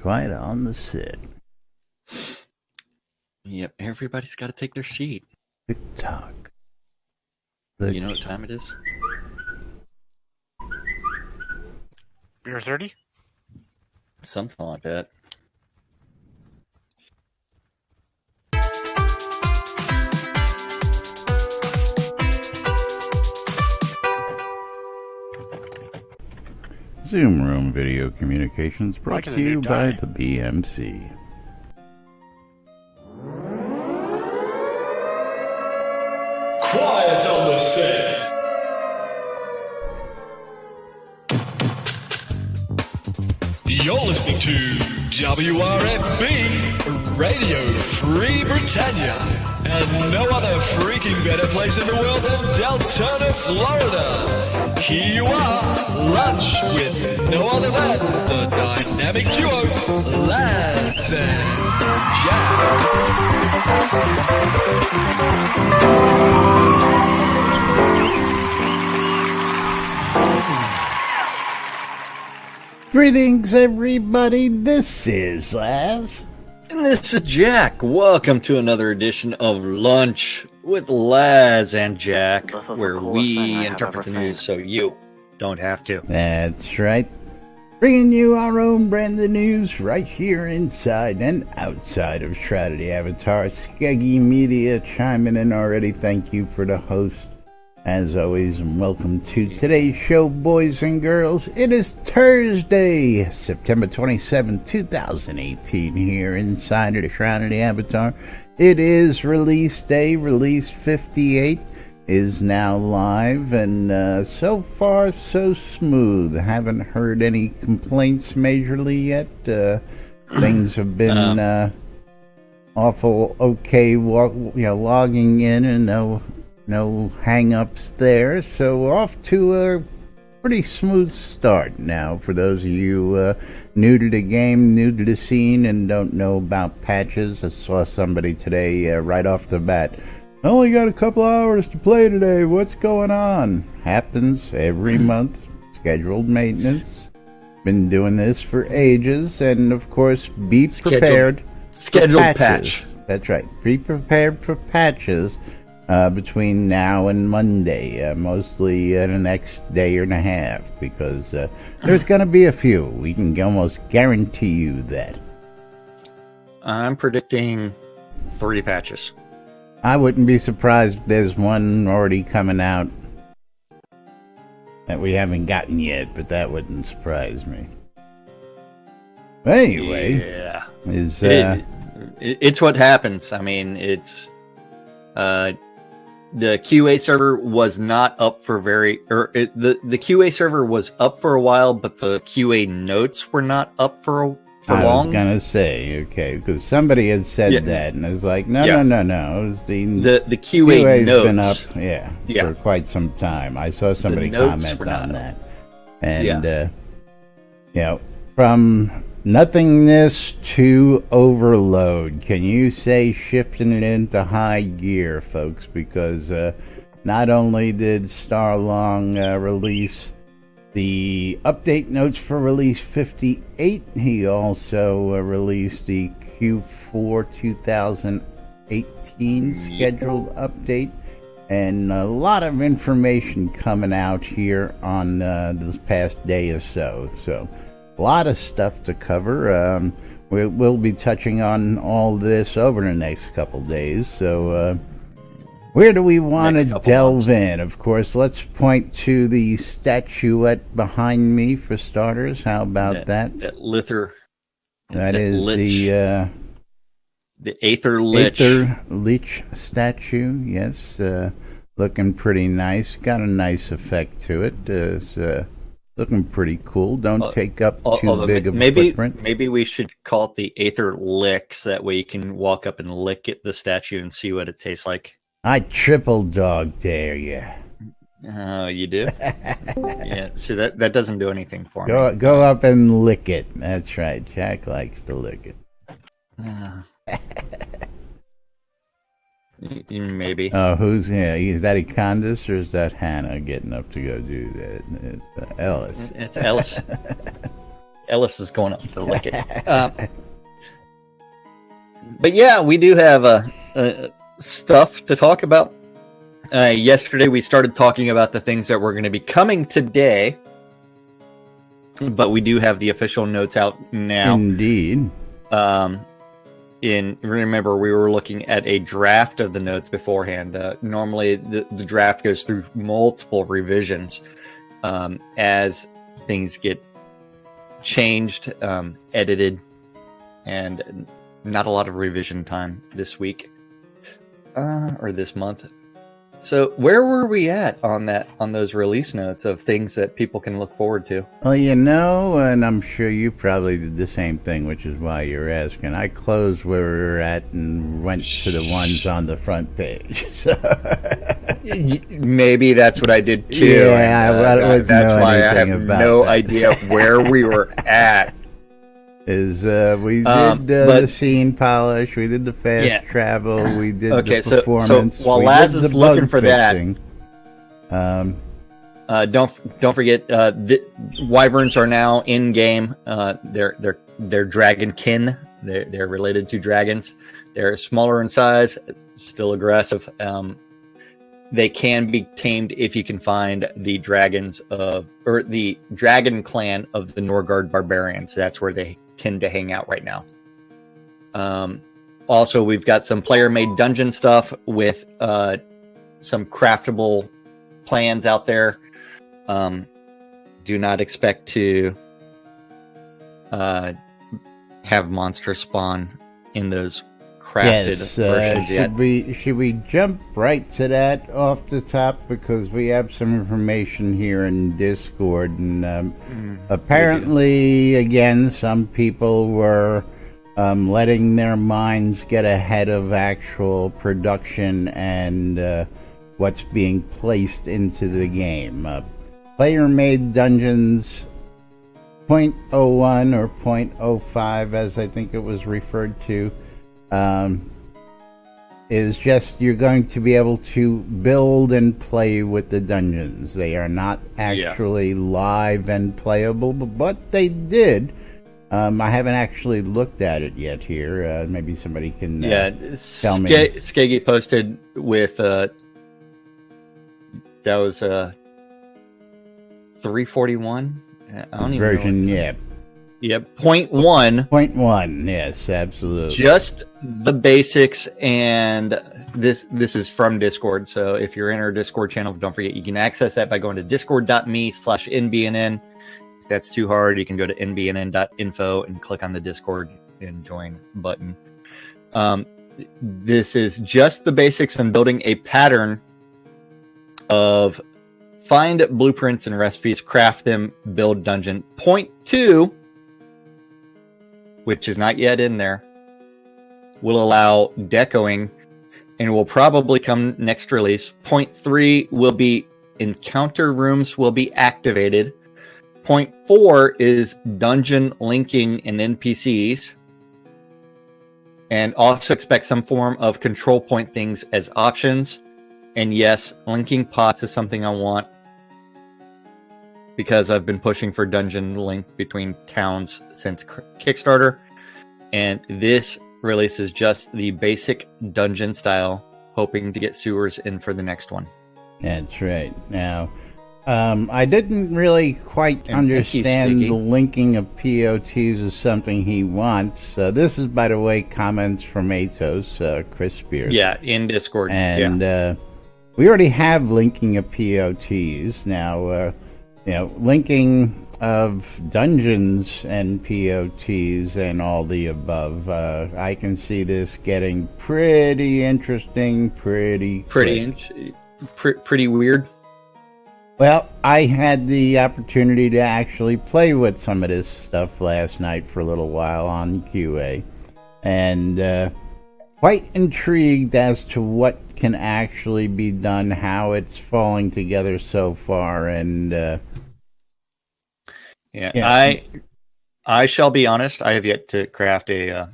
Quiet on the set. Yep, everybody's got to take their seat. TikTok. You know what time it is? Beer 30? Something like that. Zoom Room Video Communications brought to you by the BMC. Quiet on the set. You're listening to WRFB Radio Free Britannia, and no other freaking better place in the world than Deltona, Florida. Here you are, lunch with no other than the dynamic duo, Laz and Jack. Greetings, everybody. This is Laz. And this is Jack. Welcome to another edition of Lunch with Laz and Jack, where we interpret the news so you don't have to. That's right. Bringing you our own brand of news right here inside and outside of Shroud of the Avatar. Skeggy Media chiming in already. Thank you for the host, as always, and welcome to today's show, boys and girls. It is Thursday, September 27, 2018, here inside of the Shroud of the Avatar. It is release day. Release 58 is now live, and so far so smooth. Haven't heard any complaints majorly yet. Things have been awful okay, logging in, and no hang-ups there. So off to a pretty smooth start now for those of you new to the game, new to the scene, and don't know about patches. I saw somebody today right off the bat. I only got a couple hours to play today. What's going on? Happens every month. Scheduled maintenance. Been doing this for ages, and of course, be prepared. Scheduled patch. That's right. Be prepared for patches between now and Monday, mostly the next day and a half, because there's going to be a few. We can almost guarantee you that. I'm predicting 3 patches. I wouldn't be surprised if there's one already coming out that we haven't gotten yet, but that wouldn't surprise me. But anyway, yeah, it's what happens. I mean, it's the QA server was not up for the QA server was up for a while, but the QA notes were not up for long. I was gonna say, okay, because somebody had said that, and I was like, no. It was the QA notes been up, for quite some time. I saw somebody comment on that, and from nothingness to overload. Can you say shifting it into high gear, folks? Because not only did Starlong release the update notes for release 58, he also released the Q4 2018 scheduled update, and a lot of information coming out here on this past day or so. So a lot of stuff to cover. We'll be touching on all this over the next couple days. So where do we want to delve in? Of course, let's point to the statuette behind me for starters. How about that? That Lither. That is the Aether Lich. Aether Lich statue, yes. Looking pretty nice. Got a nice effect to it. It's looking pretty cool. Don't take up too big of a footprint. Maybe we should call it the Aether Licks. That way you can walk up and lick the statue and see what it tastes like. I triple dog dare you. Oh, you do? Yeah. See, that doesn't do anything for me. Go up and lick it. That's right. Jack likes to lick it. Maybe. Oh, is that Econdas or is that Hannah getting up to go do that? It's Ellis. It's Ellis. Ellis is going up to lick it. But yeah, we do have stuff to talk about. Yesterday we started talking about the things that were going to be coming today, but we do have the official notes out now. Indeed. Remember, we were looking at a draft of the notes beforehand. Normally, the draft goes through multiple revisions as things get changed, edited, and not a lot of revision time this week or this month. So where were we at on those release notes of things that people can look forward to? Well, you know, and I'm sure you probably did the same thing, which is why you're asking. I closed where we were at and went to the ones on the front page. So maybe that's what I did too. Yeah, and, that's why I have no idea where we were at. We did the scene polish, we did the fast travel, we did the performance. So while Laz is looking for fixing, don't forget wyverns are now in game. They're dragonkin. They're related to dragons. They're smaller in size, still aggressive. They can be tamed if you can find the the dragon clan of the Norgard barbarians. That's where they tend to hang out right now. Also, we've got some player-made dungeon stuff with some craftable plans out there. Do not expect to have monster spawn in those crafted versions yet. Should we jump right to that off the top, because we have some information here in Discord, and apparently again some people were letting their minds get ahead of actual production and what's being placed into the game. Player-made dungeons 0.01 or 0.05, as I think it was referred to, is just you're going to be able to build and play with the dungeons. They are not actually live and playable, but they did. I haven't actually looked at it yet here. Maybe somebody can tell me. Skeggy posted with that was 341 version, yeah. Yep, 0.1. 0.1, yes, absolutely. Just the basics, and this is from Discord, so if you're in our Discord channel, don't forget you can access that by going to discord.me/NBNN. If that's too hard, you can go to nbnn.info and click on the Discord and join button. This is just the basics on building a pattern of find blueprints and recipes, craft them, build dungeon. 0.2, which is not yet in there, will allow decoing and will probably come next release. 0.3 will be encounter rooms will be activated. 0.4 is dungeon linking and NPCs. And also expect some form of control point things as options. And yes, linking pots is something I want, because I've been pushing for dungeon link between towns since Kickstarter, and this release is just the basic dungeon style, hoping to get sewers in for the next one. That's right. Now, I didn't really quite understand the linking of POTs as something he wants. This is, by the way, comments from Atos, Chris Spears. Yeah, in Discord. And we already have linking of POTs. Now, linking of dungeons and POTs and all the above. I can see this getting pretty interesting, pretty weird. Well, I had the opportunity to actually play with some of this stuff last night for a little while on QA, and quite intrigued as to what can actually be done, how it's falling together so far, and I shall be honest, I have yet to craft a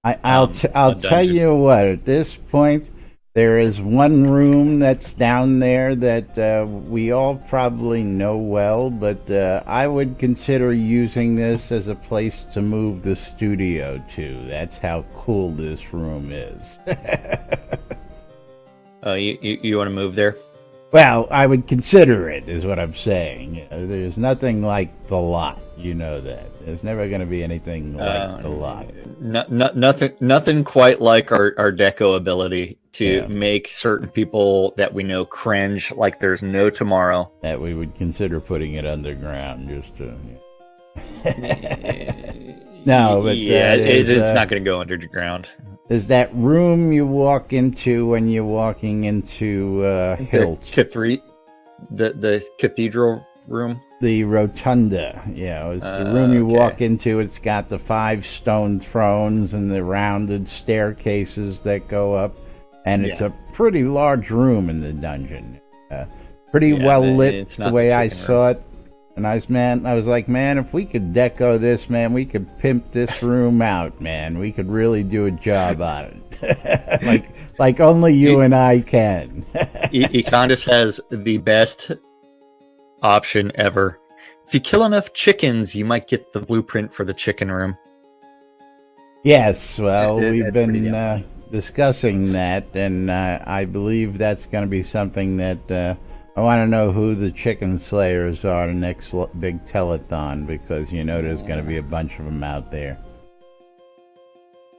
I'll tell you what, at this point, There is one room that's down there that we all probably know well, but I would consider using this as a place to move the studio to. That's how cool this room is. Oh, you want to move there? Well, I would consider it, is what I'm saying. You know, there's nothing like the lot. You know that. There's never going to be anything like the lot. Nothing quite like our deco ability to make certain people that we know cringe like there's no tomorrow. That we would consider putting it underground just to... No, but yeah, it's not going to go underground. There's that room you walk into when you're walking into Hilt. The cathedral room? The rotunda, it's the room you walk into. It's got the 5 stone thrones and the rounded staircases that go up. And it's a pretty large room in the dungeon. Pretty well lit the way I saw it. And I was like, man, if we could deco this, man, we could pimp this room out, man. We could really do a job on it. like only you and I can. Econdas has the best option ever. If you kill enough chickens, you might get the blueprint for the chicken room. Yes, well, we've been discussing that, and I believe that's going to be something that... I want to know who the chicken slayers are the next big telethon, because you know there's going to be a bunch of them out there.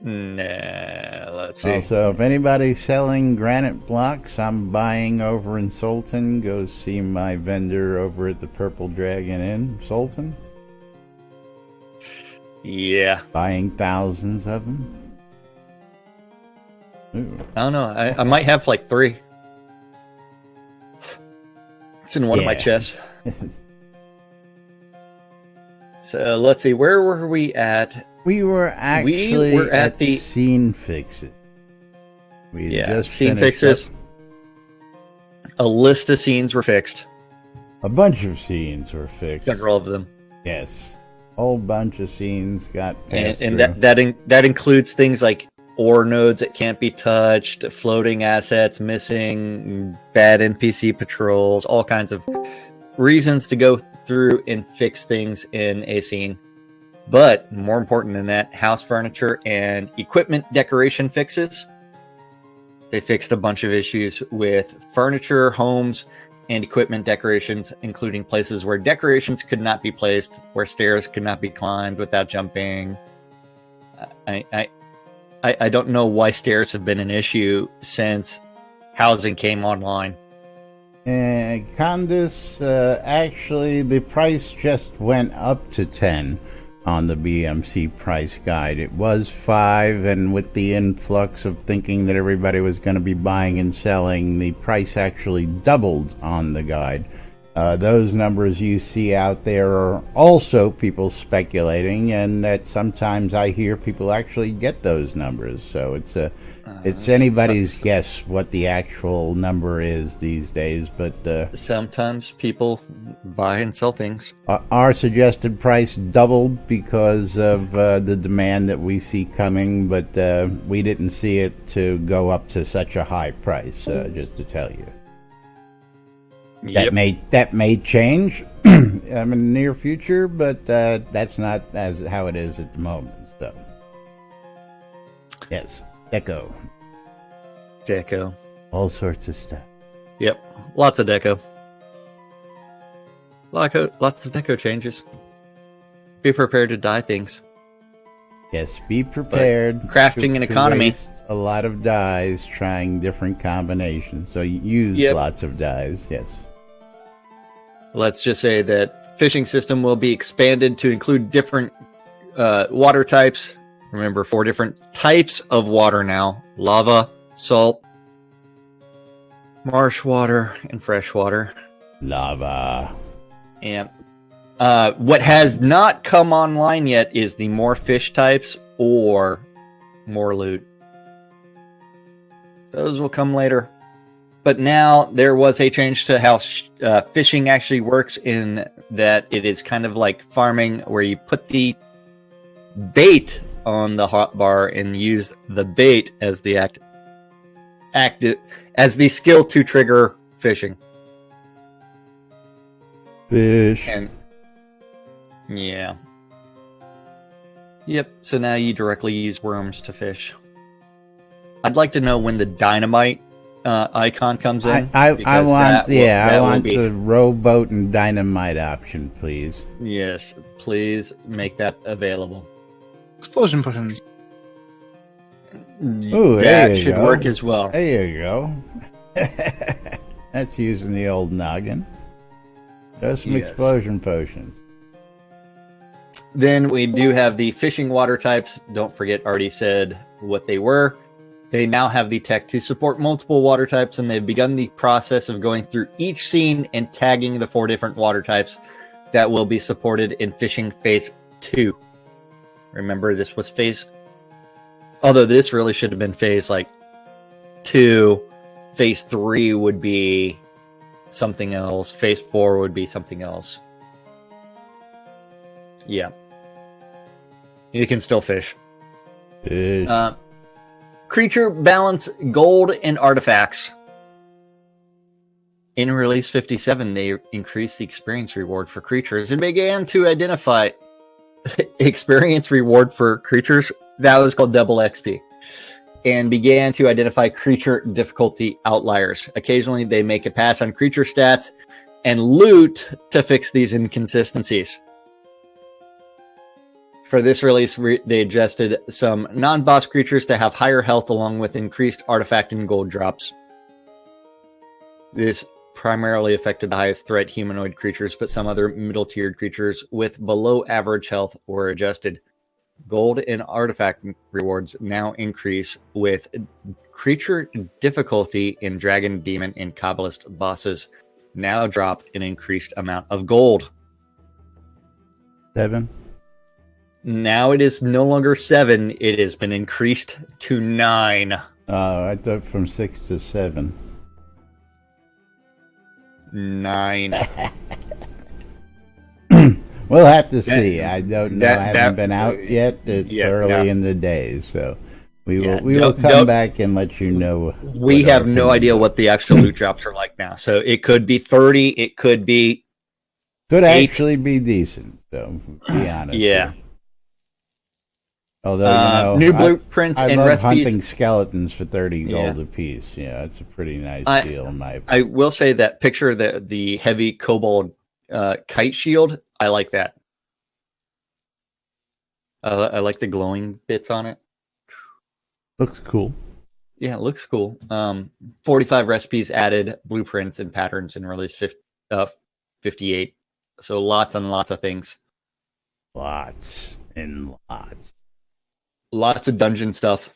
Nah, let's see. Also, if anybody's selling granite blocks, I'm buying over in Sultan. Go see my vendor over at the Purple Dragon Inn, Sultan. Yeah. Buying thousands of them. Ooh. I don't know. I might have like 3. It's in one of my chests. So let's see. Where were we at? We were actually at the scene fixes. We just scene fixes. A list of scenes were fixed. A bunch of scenes were fixed. Several of them. Yes, a whole bunch of scenes got passed and that includes things like ore nodes that can't be touched, floating assets missing, bad NPC patrols, all kinds of reasons to go through and fix things in a scene. But more important than that, house furniture and equipment decoration fixes. They fixed a bunch of issues with furniture, homes, and equipment decorations, including places where decorations could not be placed, where stairs could not be climbed without jumping. I don't know why stairs have been an issue since housing came online. Candace, actually, the price just went up to 10 on the BMC price guide. It was 5, and with the influx of thinking that everybody was going to be buying and selling, the price actually doubled on the guide. Those numbers you see out there are also people speculating, and that sometimes I hear people actually get those numbers. So it's anybody's guess what the actual number is these days. But sometimes people buy and sell things. Our suggested price doubled because of the demand that we see coming, but we didn't see it to go up to such a high price. Just to tell you. Yep. That may change in the near future, but that's not how it is at the moment. So, yes, deco, all sorts of stuff. Yep, lots of deco. Lots of deco changes. Be prepared to dye things. Yes, be prepared. But crafting and economy. Waste a lot of dyes, trying different combinations. So use lots of dyes. Yes. Let's just say that fishing system will be expanded to include different water types. Remember, 4 different types of water now: lava, salt, marsh water, and fresh water. Lava. And what has not come online yet is the more fish types or more loot. Those will come later. But now there was a change to how fishing actually works, in that it is kind of like farming, where you put the bait on the hotbar and use the bait as the active as the skill to trigger fishing. Fish. And yeah. Yep, so now you directly use worms to fish. I'd like to know when the dynamite icon comes in. I want the rowboat and dynamite option, please. Yes, please make that available. Explosion potions. Ooh, there That you should go. work as well. There you go. That's using the old noggin. There's some Yes. explosion potions. Then we do have the fishing water types. Don't forget, already said what they were. They now have the tech to support multiple water types, and they've begun the process of going through each scene and tagging the 4 different water types that will be supported in Fishing Phase 2. Remember, this was Phase... Although this really should have been Phase, 2. Phase 3 would be something else. Phase 4 would be something else. Yeah. You can still fish. Fish. Creature balance, gold, and artifacts. In Release 57, they increased the experience reward for creatures and began to identify experience reward for creatures. That was called double XP. And began to identify creature difficulty outliers. Occasionally, they make a pass on creature stats and loot to fix these inconsistencies. For this release, they adjusted some non-boss creatures to have higher health along with increased artifact and gold drops. This primarily affected the highest threat humanoid creatures, but some other middle-tiered creatures with below-average health were adjusted. Gold and artifact rewards now increase with creature difficulty in Dragon, Demon, and Kabbalist bosses now drop an increased amount of gold. 7. Now it is no longer 7. It has been increased to 9. I thought from 6 to 7. 9. We'll have to see. I don't know. I haven't that- been out yet. It's yeah, early no. in the day, so we will Yeah, we will come don't- back and let you know. We what have our no opinions idea are. what the actual loot drops are like now. So it could be 30. It could be... Could 8. actually be decent. So to be honest. Yeah. here. Although new blueprints I and love recipes. hunting skeletons for 30 gold Yeah. apiece. Yeah, it's a pretty nice deal in my opinion. I will say that picture, the heavy kobold kite shield, I like that. I like the glowing bits on it. Looks cool. Yeah, it looks cool. 45 recipes added, blueprints and patterns in release 58. So lots and lots of things. Lots and lots. Lots of dungeon stuff.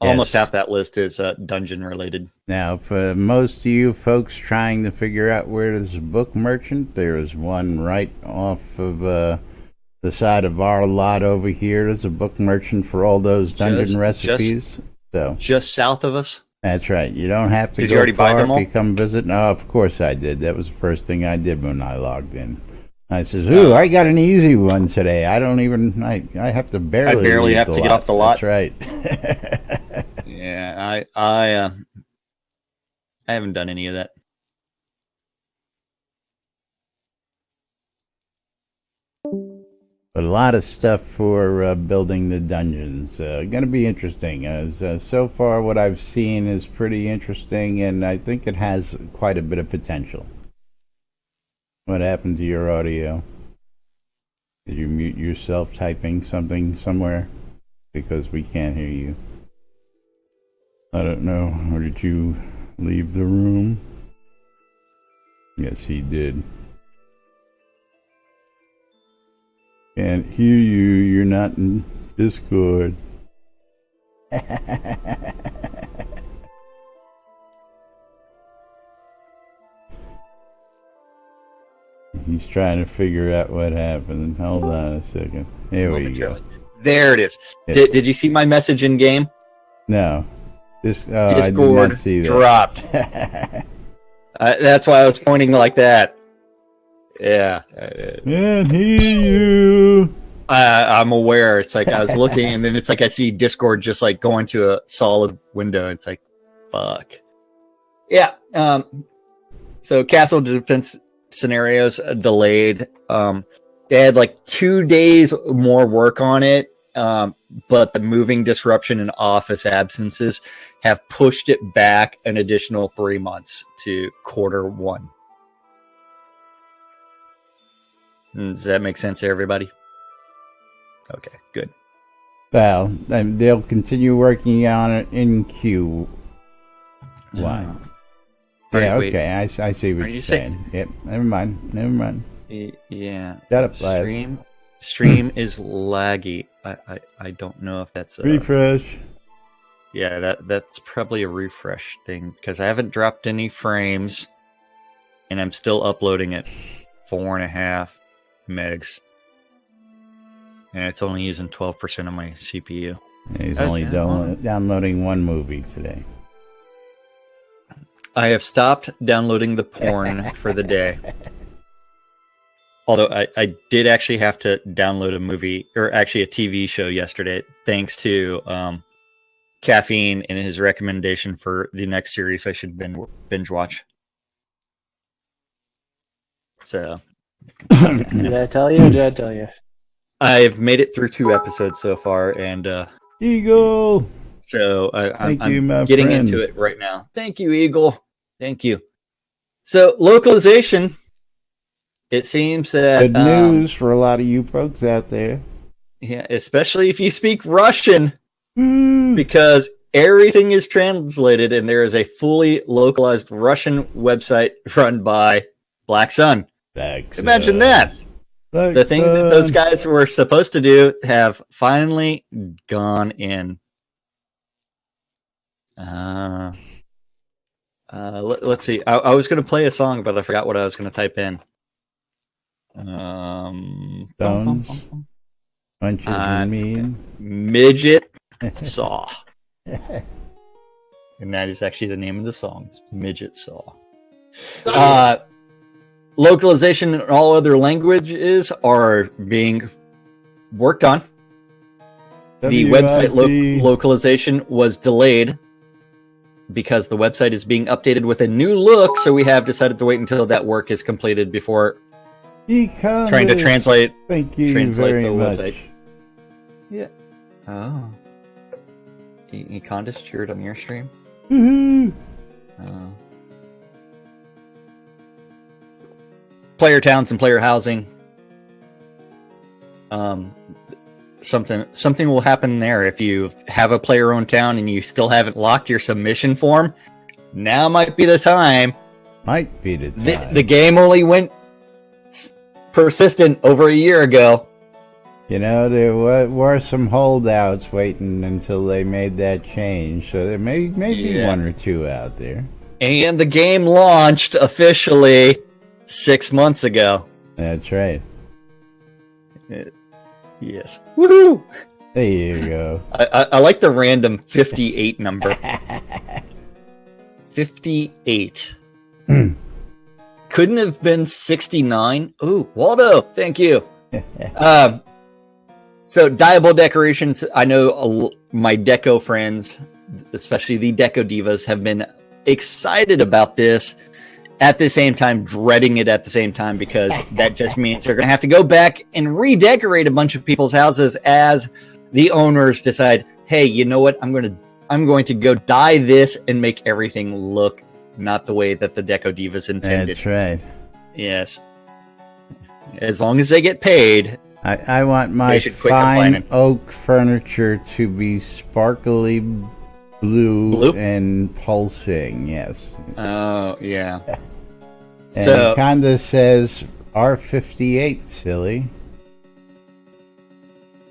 Almost Yes. half that list is dungeon related. Now, for most of you folks trying to figure out where there's a book merchant, there is one right off of the side of our lot over here. There's a book merchant for all those dungeon recipes. So Just south of us. that's right. You don't have to Did go you already buy far them all? if you come visit. No, of course I did. That was the first thing I did when I logged in. I says, "Ooh, I got an easy one today. I don't even. I have to barely. barely leave have the to get lot." off the lot. That's right. Yeah, I haven't done any of that. But a lot of stuff for building the dungeons. Going to be interesting. As so far, what I've seen is pretty interesting, and I think it has quite a bit of potential. What happened to your audio? Did you mute yourself typing something somewhere? Because we can't hear you. I don't know. Or did you leave the room? Yes, he did. Can't hear you. You're not in Discord. He's trying to figure out what happened. Hold on a second. There we go. There it is. Yes. Did you see my message in game? No. I did Discord not see that. dropped. That's why I was pointing like that. Yeah. Can't hear you. I'm aware. It's like I was looking, and then it's like I see Discord just like going to a solid window. It's like, fuck. Yeah. So Castle Defense Scenarios delayed. They had like 2 days more work on it, but the moving disruption and office absences have pushed it back an additional 3 months to Q1. Does that make sense to everybody? Okay, good. Well, they'll continue working on it in Q1. Yeah, Wait. okay, I see what you're saying. Yep, never mind. Yeah. Shut up, lad. Stream is laggy. I don't know if that's a refresh. Yeah, that's probably a refresh thing because I haven't dropped any frames, and I'm still uploading at 4.5 megs, and it's only using 12% of my CPU. And he's only downloading one movie today. I have stopped downloading the porn for the day. Although I did actually have to download a movie, or actually a TV show yesterday, thanks to Caffeine and his recommendation for the next series I should binge watch. So, Did I tell you? I've made it through 2 episodes so far, and Eagle. So I'm my getting friend. into it right now. Thank you, Eagle. Thank you. So localization. It seems that good news for a lot of you folks out there. Yeah, especially if you speak Russian, because everything is translated, and there is a fully localized Russian website run by Black Sun. Imagine that. The thing that those guys were supposed to do have finally gone in. Let's see. I was going to play a song, but I forgot what I was going to type in. Bones. Bunches of mean. Midget Saw. And that is actually the name of the song. It's Midget Saw. Localization in all other languages are being worked on. The website localization was delayed because the website is being updated with a new look, so we have decided to wait until that work is completed before trying to translate. Thank you translate very the much. website. Yeah. Oh. Econdas cheered on your stream? Woohoo! Oh. Player towns and player housing. Something will happen there if you have a player-owned town and you still haven't locked your submission form. Now might be the time. Might be the time. The game only went persistent over a year ago. You know, there were some holdouts waiting until they made that change, so there may be one or two out there. And the game launched officially 6 months ago. That's right. Yes. Woohoo! There you go. I like the random 58 number. 58. Couldn't have been 69. Ooh, Waldo, thank you. So, Diable Decorations, I know my Deco friends, especially the Deco Divas, have been excited about this, at the same time dreading it at the same time, because that just means they're going to have to go back and redecorate a bunch of people's houses as the owners decide, hey, you know what, I'm going to go dye this and make everything look not the way that the Deco Divas intended. That's right. Yes. As long as they get paid. I want my fine oak furniture to be sparkly blue and pulsing, yes. Oh, yeah. And so, it kind of says R58, silly.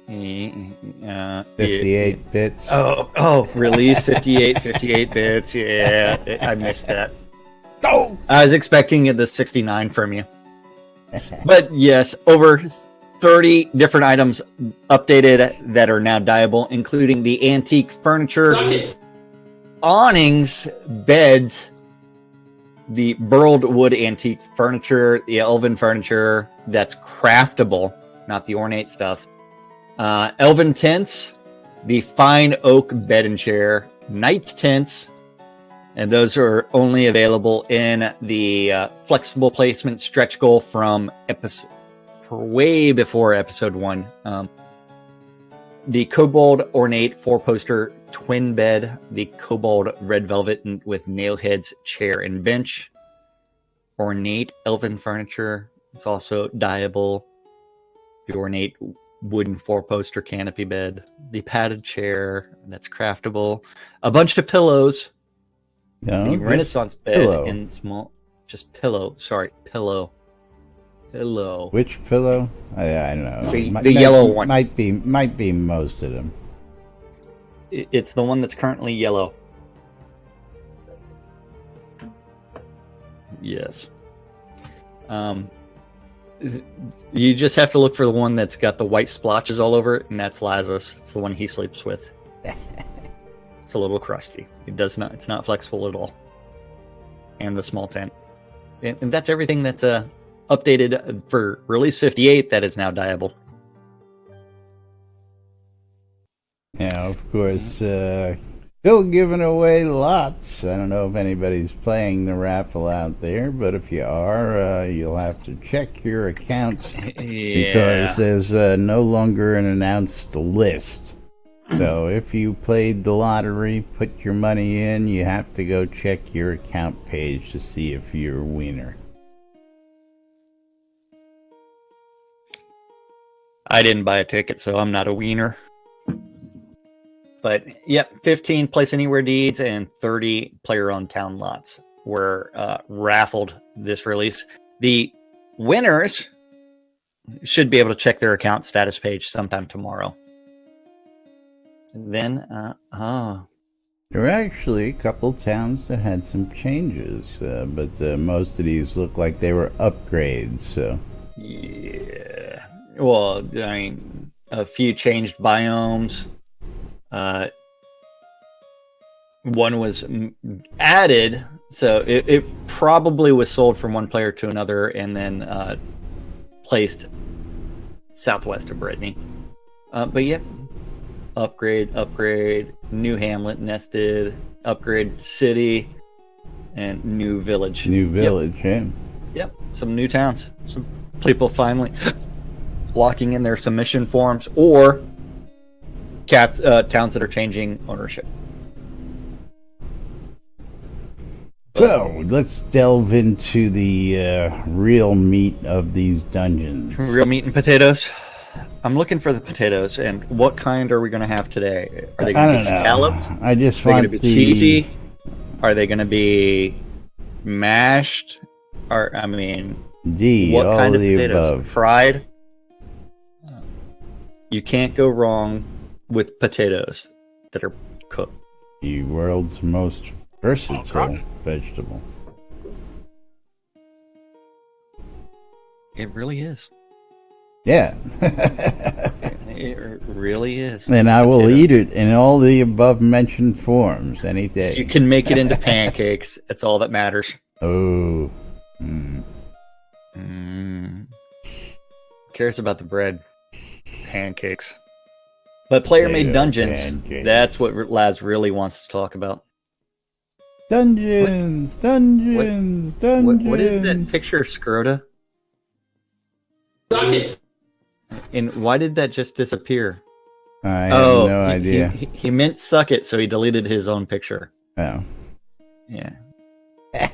58 bits. Oh, release 58 bits. Yeah, I missed that. Oh, I was expecting the 69 from you. But yes, over 30 different items updated that are now dyeable, including the antique furniture, awnings, beds, the burled wood antique furniture, the elven furniture that's craftable, not the ornate stuff, elven tents, the fine oak bed and chair, knight tents, And those are only available in the flexible placement stretch goal from way before episode 1. The Kobold Ornate 4-poster twin bed, the Kobold Red Velvet with nail heads, chair, and bench. Ornate elven furniture. It's also dyeable. The ornate wooden 4-poster canopy bed. The padded chair, that's craftable. A bunch of pillows. No, The Renaissance bed pillow. in small, just pillow. Sorry, pillow. Pillow. Which pillow? I don't know. The yellow one. Might be most of them. It's the one that's currently yellow. Yes. You just have to look for the one that's got the white splotches all over it, and that's Lazarus. It's the one he sleeps with. It's a little crusty. It's not flexible at all. And the small tent. And that's everything that's updated for release 58 that is now dyeable. Now, of course, still giving away lots. I don't know if anybody's playing the raffle out there, but if you are, you'll have to check your accounts because there's no longer an announced list. So if you played the lottery, put your money in, you have to go check your account page to see if you're a winner. I didn't buy a ticket, so I'm not a wiener. But, yep, 15 place anywhere deeds and 30 player-owned town lots were raffled this release. The winners should be able to check their account status page sometime tomorrow. Then, There were actually a couple towns that had some changes, but most of these look like they were upgrades, so... Yeah. Well, I mean, a few changed biomes. One was added, so it probably was sold from one player to another and then placed southwest of Brittany. But yeah, upgrade, new hamlet nested, upgrade city, and new village. New village, Yep, some new towns. Some people finally locking in their submission forms or towns that are changing ownership. So, let's delve into the real meat of these dungeons. Real meat and potatoes. I'm looking for the potatoes, and what kind are we going to have today? Are they going to be scalloped? I just Are they want going to be cheesy? Are they going to be mashed? Or, I mean, what all kind of the potatoes? above. Fried? You can't go wrong with potatoes that are cooked. The world's most versatile vegetable. It really is. Yeah. It really is. And I will eat it in all the above mentioned forms any day. You can make it into pancakes. That's all that matters. Oh. Who cares about the bread? Pancakes. But player-made dungeons, pancakes. That's what Laz really wants to talk about. Dungeons! What is that picture, Scrota? Suck it! And why did that just disappear? I have no idea. He meant suck it, so he deleted his own picture. Oh. Yeah.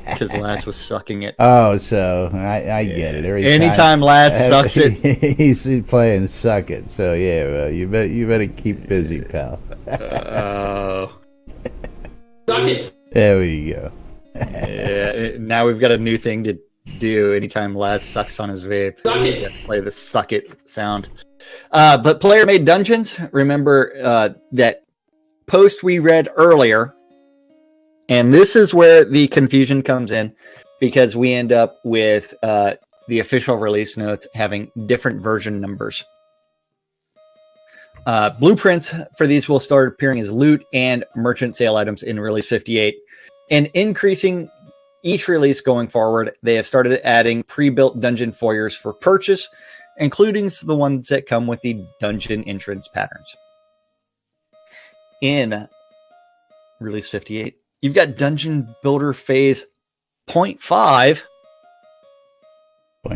Because Laz was sucking it. Oh, so I get it. Anytime Laz sucks it. He's playing suck it. So yeah, well, you better keep busy, pal. Oh. Suck it! There we go. Yeah, now we've got a new thing to do anytime Laz sucks on his vape. Suck it! Play the suck it sound. But player-made dungeons, remember that post we read earlier, and this is where the confusion comes in, because we end up with the official release notes having different version numbers. Blueprints for these will start appearing as loot and merchant sale items in release 58, and increasing each release going forward. They have started adding pre-built dungeon foyers for purchase, including the ones that come with the dungeon entrance patterns. In release 58, you've got Dungeon Builder Phase 0.5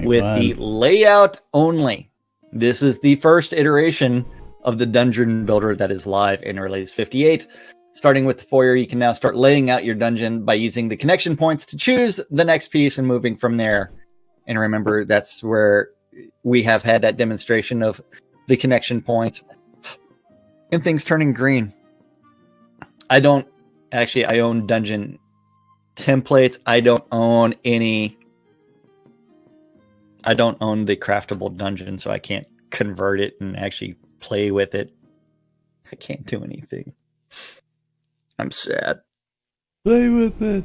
with the layout only. This is the first iteration of the Dungeon Builder that is live in Release 58. Starting with the foyer, you can now start laying out your dungeon by using the connection points to choose the next piece and moving from there. And remember, that's where we have had that demonstration of the connection points and things turning green. I own dungeon templates. I don't own the craftable dungeon, so I can't convert it and actually play with it. I can't do anything. I'm sad. Play with it.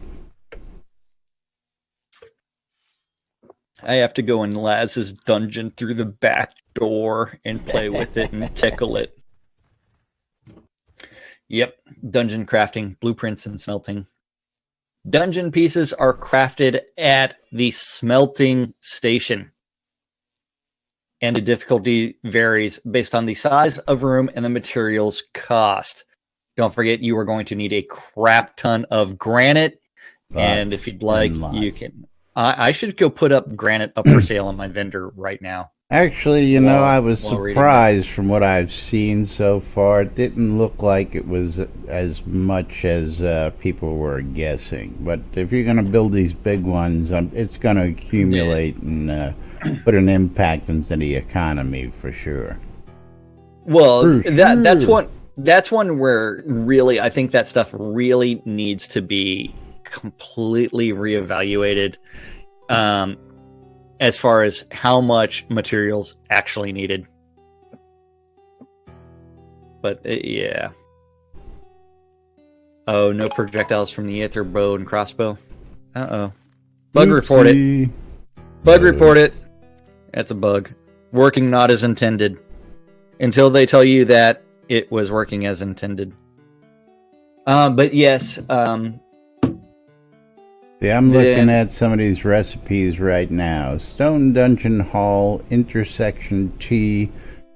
I have to go in Laz's dungeon through the back door and play with it and tickle it. Yep, dungeon crafting, blueprints, and smelting. Dungeon pieces are crafted at the smelting station. And the difficulty varies based on the size of room and the materials cost. Don't forget, you are going to need a crap ton of granite. And if you'd like, you can... I should go put up granite up for sale on my vendor right now. Actually, I was surprised from what I've seen so far. It didn't look like it was as much as people were guessing. But if you're going to build these big ones, it's going to accumulate and put an impact into the economy for sure. Well, that's one where really I think that stuff really needs to be completely reevaluated as far as how much materials actually needed. But yeah. Oh, no projectiles from the Aether bow and crossbow. Uh-oh. Bug report it. Bug report it. That's a bug. Working not as intended. Until they tell you that it was working as intended. But yes, yeah, I'm looking at some of these recipes right now. Stone Dungeon Hall intersection T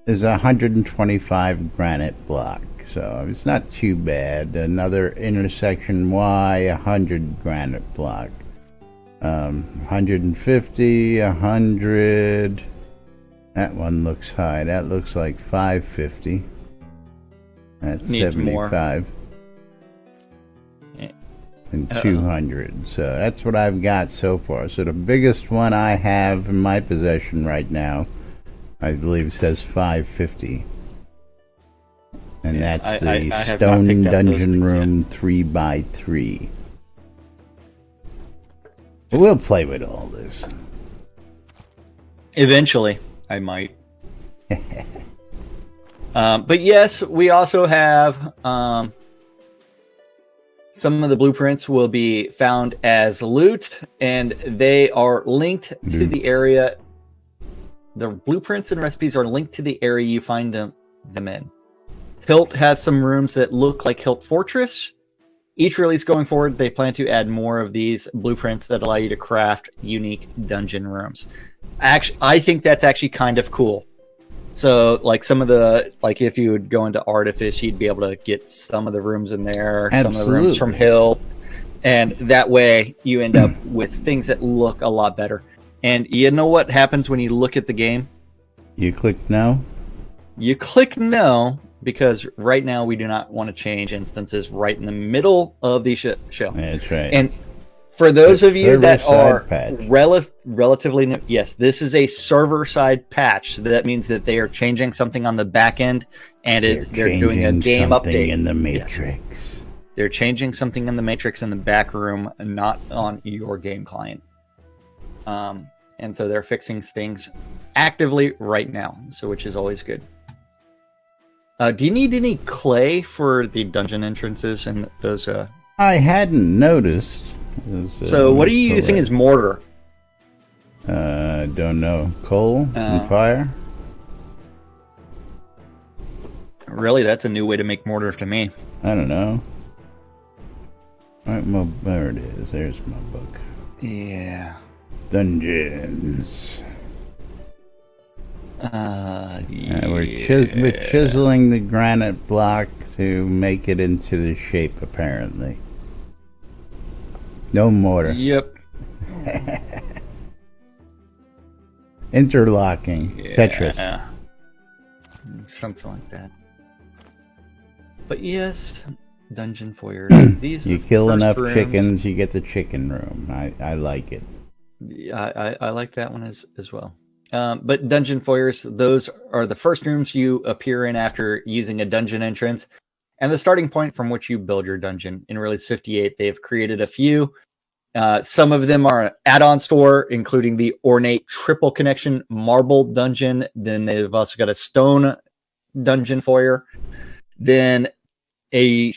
is 125 granite block, so it's not too bad. Another intersection Y, 100 granite block. 150, 100. That one looks high. That looks like 550. That's needs 75. More. And 200. So that's what I've got so far. So the biggest one I have in my possession right now, I believe, says 550. And that's the Stone Dungeon Room 3x3. We'll play with all this. Eventually, I might. But yes, we also have... some of the blueprints will be found as loot, and they are linked to the area. The blueprints and recipes are linked to the area you find them in. Hilt has some rooms that look like Hilt Fortress. Each release going forward, they plan to add more of these blueprints that allow you to craft unique dungeon rooms. Actually, I think that's actually kind of cool. So, like some of the, like if you would go into Artifice, you'd be able to get some of the rooms in there, some of the rooms from Hill, and that way you end up with things that look a lot better. And you know what happens when you look at the game? You click no? You click no, because right now we do not want to change instances right in the middle of the show. That's right. And for those of you that are relatively new, yes, this is a server-side patch. So that means that they are changing something on the back end, and they're doing a game update in the Matrix. Yes. They're changing something in the Matrix in the back room, not on your game client. And so they're fixing things actively right now, so which is always good. Do you need any clay for the dungeon entrances and those? I hadn't noticed. So what are you using as mortar? Don't know. Coal and fire? Really? That's a new way to make mortar to me. I don't know. Right, well, there it is. There's my book. Yeah. Dungeons. Yeah. We're chiseling the granite block to make it into the shape, apparently. No mortar. Yep. Interlocking. Tetris. Something like that. But yes, dungeon foyers. These You are the kill first enough rooms. chickens, you get the chicken room. I like it. Yeah, I like that one as well. But dungeon foyers, those are the first rooms you appear in after using a dungeon entrance, and the starting point from which you build your dungeon. In Release 58, they've created a few. Some of them are an add-on store, including the ornate triple connection marble dungeon. Then they've also got a stone dungeon foyer. Then a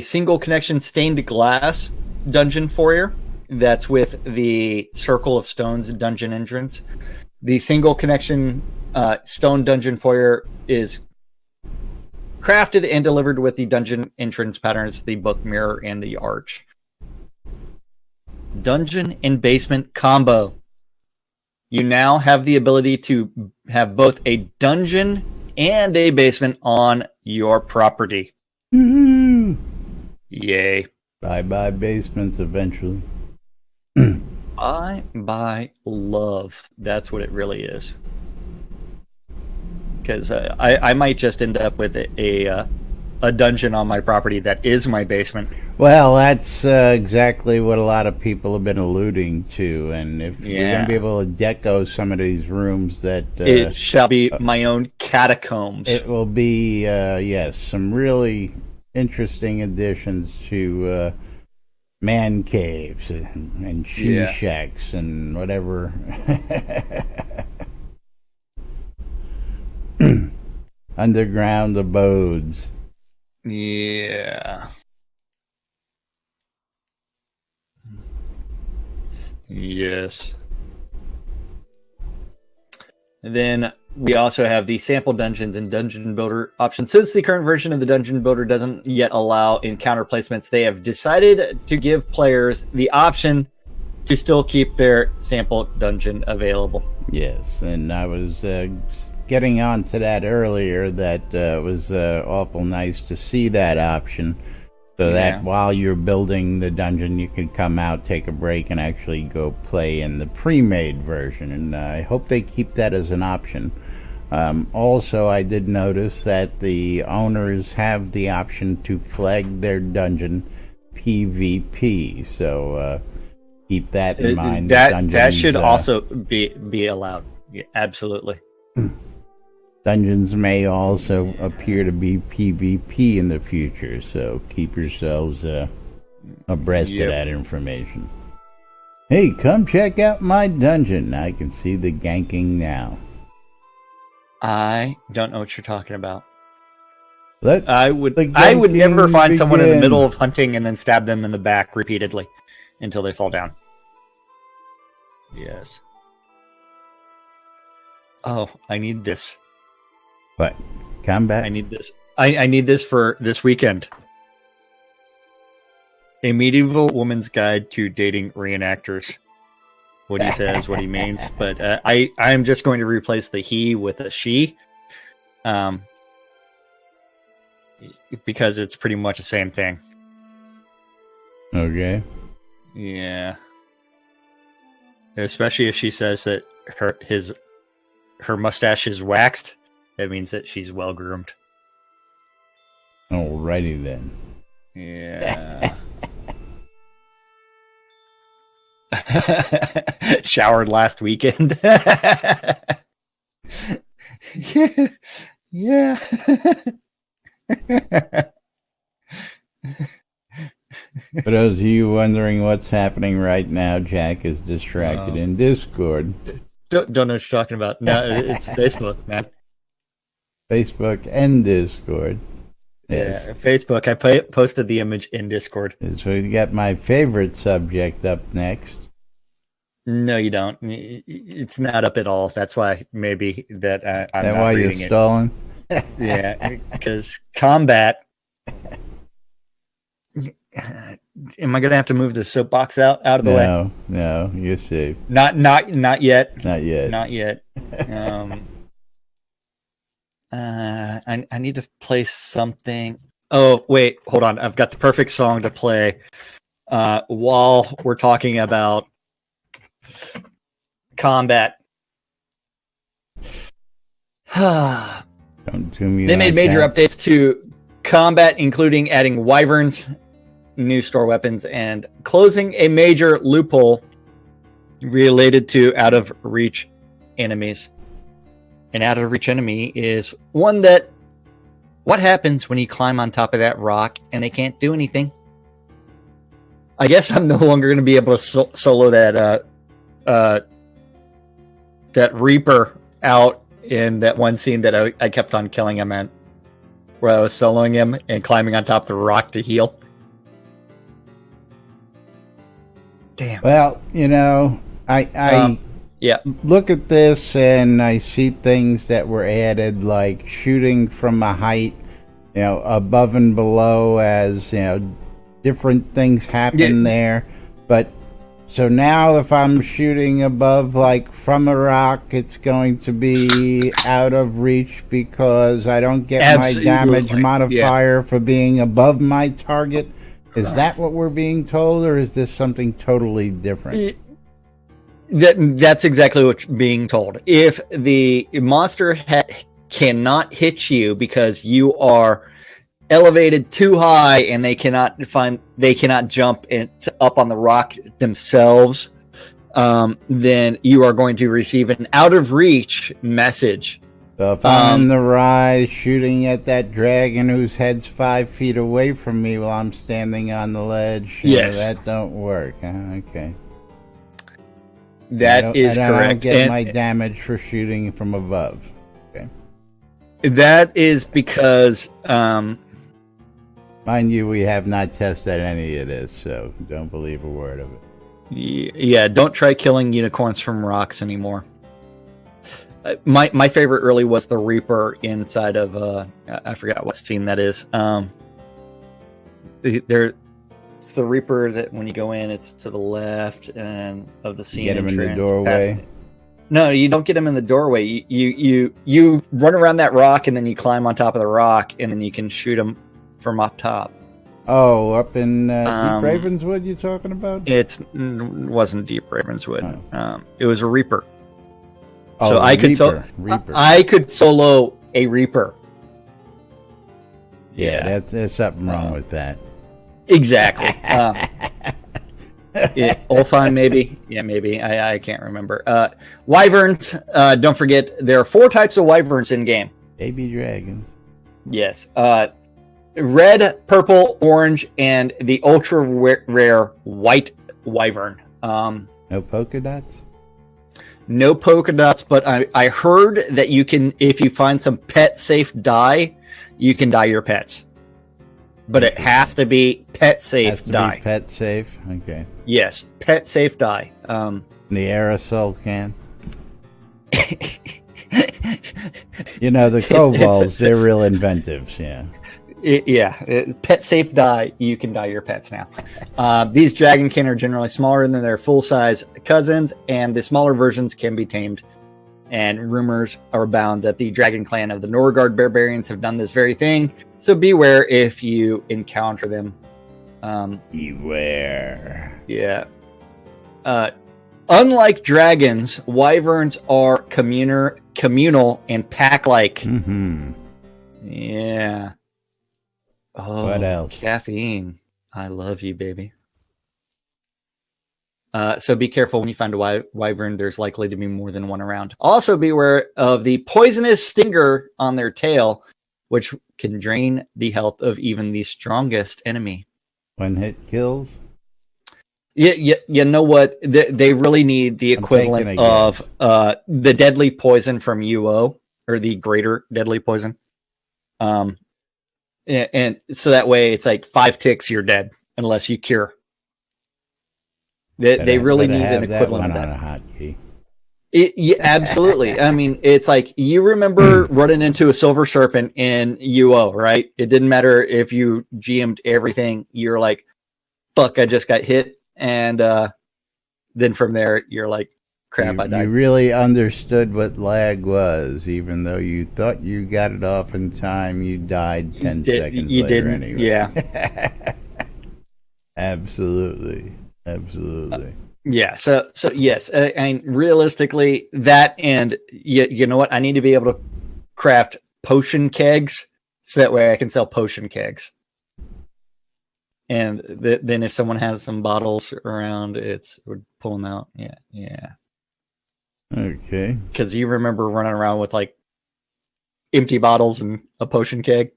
single connection stained glass dungeon foyer that's with the Circle of Stones dungeon entrance. The single connection stone dungeon foyer is crafted and delivered with the dungeon entrance patterns, the book mirror, and the arch. Dungeon and basement combo. You now have the ability to have both a dungeon and a basement on your property. Woo-hoo. Yay. Bye-bye basements eventually. By love. That's what it really is. Because I might just end up with a dungeon on my property that is my basement. Well, that's exactly what a lot of people have been alluding to. And if you're going to be able to deco some of these rooms, that it shall be my own catacombs. It will be, yes, some really interesting additions to man caves and shoe shacks and whatever. Underground abodes. Yeah. Yes. And then we also have the sample dungeons and dungeon builder options. Since the current version of the dungeon builder doesn't yet allow encounter placements, they have decided to give players the option to still keep their sample dungeon available. Yes, and I was getting on to that earlier, that it was awful nice to see that option, so that while you're building the dungeon, you could come out, take a break, and actually go play in the pre-made version. And I hope they keep that as an option. Also, I did notice that the owners have the option to flag their dungeon PvP, so keep that in mind. That should also be allowed. Yeah, absolutely. Dungeons may also appear to be PvP in the future, so keep yourselves abreast of that information. Hey, come check out my dungeon. I can see the ganking now. I don't know what you're talking about. Let I would the never find begin. someone in the middle of hunting and then stab them in the back repeatedly until they fall down. Yes. Oh, I need this. What? Combat? I need this. I need this for this weekend. A medieval woman's guide to dating reenactors. What he says, what he means. But I'm just going to replace the he with a she. Because it's pretty much the same thing. Okay. Yeah. Especially if she says that her mustache is waxed. That means that she's well groomed. Alrighty then. Yeah. Showered last weekend. Yeah. For those of you wondering what's happening right now, Jack is distracted in Discord. Don't know what you're talking about. No, it's Facebook, man. Facebook and Discord. Yes. Yeah, Facebook. I posted the image in Discord. So we got my favorite subject up next. No, you don't. It's not up at all. That's why maybe that I'm That not why reading you're it. stalling? Yeah, because combat. Am I gonna have to move the soapbox out of the way? No, you're safe. Not yet. Not yet. Not yet. I need to place something. Oh, wait, hold on. I've got the perfect song to play while we're talking about combat. Don't do me They made like major that. updates to combat, including adding wyverns, new store weapons, and closing a major loophole related to out-of-reach enemies. An out-of-reach enemy is one that... What happens when you climb on top of that rock and they can't do anything? I guess I'm no longer going to be able to solo that that Reaper out in that one scene that I kept on killing him at, where I was soloing him and climbing on top of the rock to heal. Damn. Well, you know, I Yeah. look at this and I see things that were added, like shooting from a height, you know, above and below, as, you know, different things happen there. But so now if I'm shooting above, like from a rock, it's going to be out of reach because I don't get Absolutely. my damage modifier for being above my target. Is that what we're being told, or is this something totally different? That's exactly what's being told. If the monster cannot hit you because you are elevated too high and they cannot jump up on the rock themselves, then you are going to receive an out of reach message. So if I'm in the rise shooting at that dragon whose head's 5 feet away from me while I'm standing on the ledge, yes, that don't work. Okay. That is correct. I don't get my damage for shooting from above. Okay. That is because, mind you, we have not tested any of this, so don't believe a word of it. Yeah, don't try killing unicorns from rocks anymore. My favorite early was the Reaper inside of I forgot what scene that is. It's the Reaper that when you go in, it's to the left and of the scene. Get him entrance, in the doorway. No, you don't get him in the doorway. You run around that rock and then you climb on top of the rock and then you can shoot him from up top. Oh, up in Deep Ravenswood, you talking about? It wasn't Deep Ravenswood. Oh. It was a Reaper. Oh, so I could solo a Reaper. Yeah, there's something wrong with that. Exactly. Olfheim, maybe? Yeah, maybe. I can't remember. Wyverns, don't forget, there are 4 types of wyverns in game. Baby dragons. Yes. Red, purple, orange, and the ultra rare white wyvern. No polka dots? No polka dots, but I heard that you can, if you find some pet safe dye, you can dye your pets. But it has to be pet safe dye. Pet safe? Okay. Yes, pet safe dye. The aerosol can? You know, the kobolds, they're real inventives, yeah. Pet safe dye, you can dye your pets now. These dragonkin are generally smaller than their full-size cousins, and the smaller versions can be tamed. And rumors are abound that the dragon clan of the Norgard barbarians have done this very thing, so beware if you encounter them. Beware. Yeah. Unlike dragons, wyverns are communal and pack-like. Mm-hmm. Yeah. Oh, what else? Caffeine. I love you, baby. So be careful when you find a wyvern. There's likely to be more than one around. Also beware of the poisonous stinger on their tail, which can drain the health of even the strongest enemy. One hit kills? Yeah, you know what? They really need the equivalent of the deadly poison from UO, or the greater deadly poison. And so that way it's like 5 ticks, you're dead, unless you cure. They really need an equivalent of that. On a hotkey. Yeah, absolutely. I mean, it's like, you remember running into a silver serpent in UO, right? It didn't matter if you GM'd everything. You're like, fuck, I just got hit. And then from there, you're like, crap, I died. You really understood what lag was, even though you thought you got it off in time. You died 10 seconds you later didn't, anyway. Yeah. Absolutely. Yeah. So yes. I mean, realistically, that and you know what? I need to be able to craft potion kegs so that way I can sell potion kegs. And then if someone has some bottles around, would pull them out. Yeah. Okay. Because you remember running around with like empty bottles and a potion keg.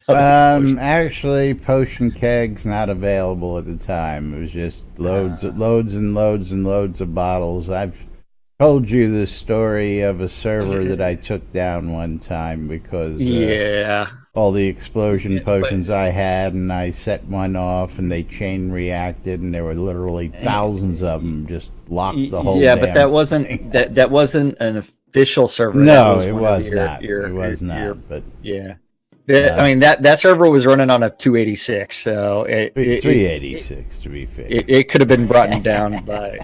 Actually, potion kegs not available at the time. It was just loads and loads of bottles. I've told you the story of a server that I took down one time because all the explosion potions I had, and I set one off, and they chain reacted, and there were literally thousands of them just locked the whole. Yeah, but that wasn't that wasn't an official server. No, it was not. It was not. But yeah. I mean that server was running on a 286, so 386 to be fair. It could have been brought down by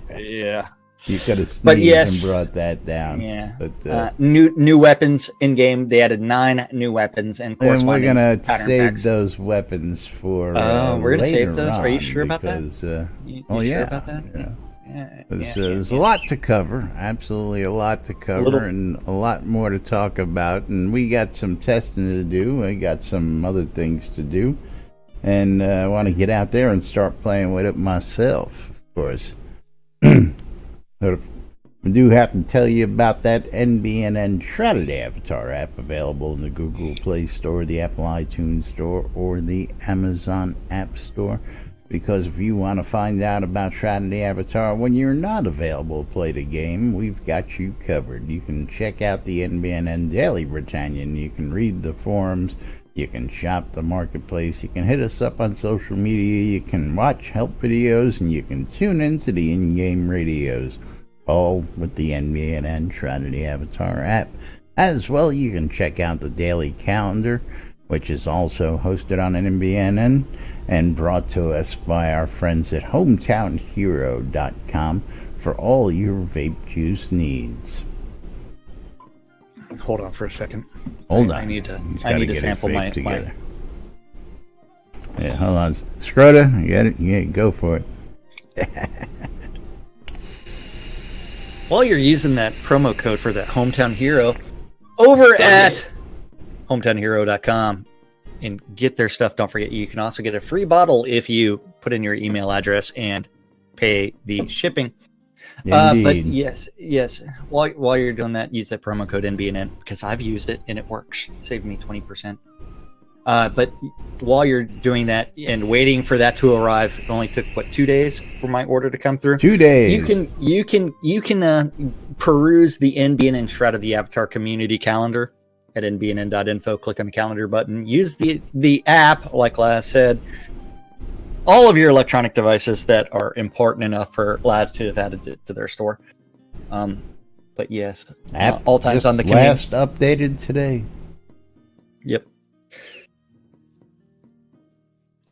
You could have sneezed and brought that down. Yeah. But new weapons in game. They added 9 new weapons and we're gonna save those weapons for. We're gonna save those. On, Are you sure about that? Sure about that? There's a lot to cover, absolutely a lot to cover, and a lot more to talk about. And we got some testing to do. We got some other things to do, and I want to get out there and start playing with it myself, of course. But I do have to tell you about that NBNN Shroud Avatar app available in the Google Play Store, the Apple iTunes Store, or the Amazon App Store. Because if you want to find out about Shroud Avatar when you're not available to play the game, we've got you covered. You can check out the NBNN Daily Britannian, you can read the forums, you can shop the marketplace, you can hit us up on social media, you can watch help videos, and you can tune into the in-game radios, all with the NBNN Shroud Avatar app. As well, you can check out the daily calendar, which is also hosted on NBNN and brought to us by our friends at hometownhero.com for all your vape juice needs. Hold on for a second. Hold on. I need to sample my together. Yeah, hold on. Scrota, you got it? Yeah, go for it. While you're using that promo code for that Hometown Hero over at hometownhero.com and get their stuff, don't forget you can also get a free bottle if you put in your email address and pay the shipping. But yes, while you're doing that, use that promo code NBNN because I've used it and it works. It saved me 20%. But while you're doing that and waiting for that to arrive, it only took 2 days for my order to come through. 2 days. You can peruse the NBNN Shroud of the Avatar community calendar at nbnn.info. Click on the calendar button. Use the app, like Laz said. All of your electronic devices that are important enough for Laz to have added it to their store. But yes, all times on the last updated today. Yep.